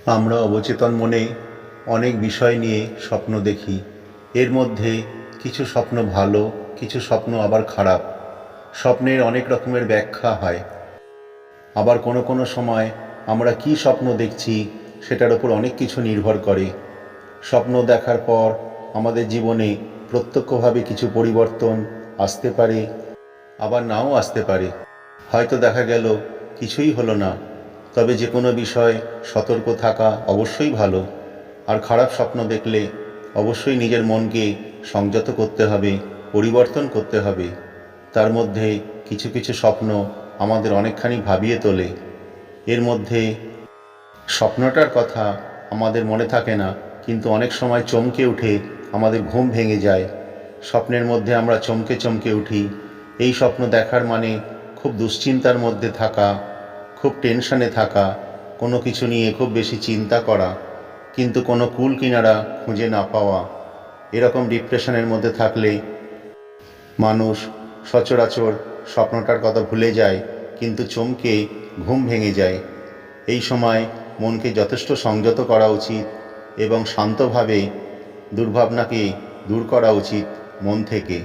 আমরা অবচেতন মনে অনেক বিষয় নিয়ে স্বপ্ন দেখি। এর মধ্যে কিছু স্বপ্ন ভালো, কিছু স্বপ্ন আবার খারাপ। স্বপ্নের অনেক রকমের ব্যাখ্যা হয়। আবার কোনো কোনো সময় আমরা কি স্বপ্ন দেখছি সেটার উপর অনেক কিছু নির্ভর করে। স্বপ্ন দেখার পর আমাদের জীবনে প্রত্যক্ষভাবে কিছু পরিবর্তন আসতে পারে, আবার নাও আসতে পারে। হয়তো দেখা গেল কিছুই হলো না, তবে যে কোনো বিষয় সতর্ক থাকা অবশ্যই ভালো। আর খারাপ স্বপ্ন দেখলে অবশ্যই নিজের মনকে সংযত করতে হবে, পরিবর্তন করতে হবে। তার মধ্যে কিছু কিছু স্বপ্ন আমাদের অনেকখানি ভাবিয়ে তোলে। এর মধ্যে স্বপ্নটার কথা আমাদের মনে থাকে না, কিন্তু অনেক সময় চমকে উঠে আমাদের ঘুম ভেঙে যায়। স্বপ্নের মধ্যে আমরা চমকে চমকে উঠি। এই স্বপ্ন দেখার মানে খুব দুশ্চিন্তার মধ্যে থাকা, খুব টেনশনে থাকা, কোনো কিছু নিয়ে খুব বেশি চিন্তা করা, কিন্তু কোনো কূল কিনারা খুঁজে না পাওয়া। এরকম ডিপ্রেশনের মধ্যে থাকলে মানুষ সচরাচর স্বপ্নটার কথা ভুলে যায়, কিন্তু চমকে ঘুম ভেঙে যায়। এই সময় মনকে যথেষ্ট সংযত করা উচিত এবং শান্তভাবে দুর্ভাবনাকে দূর করা উচিত মন থেকে।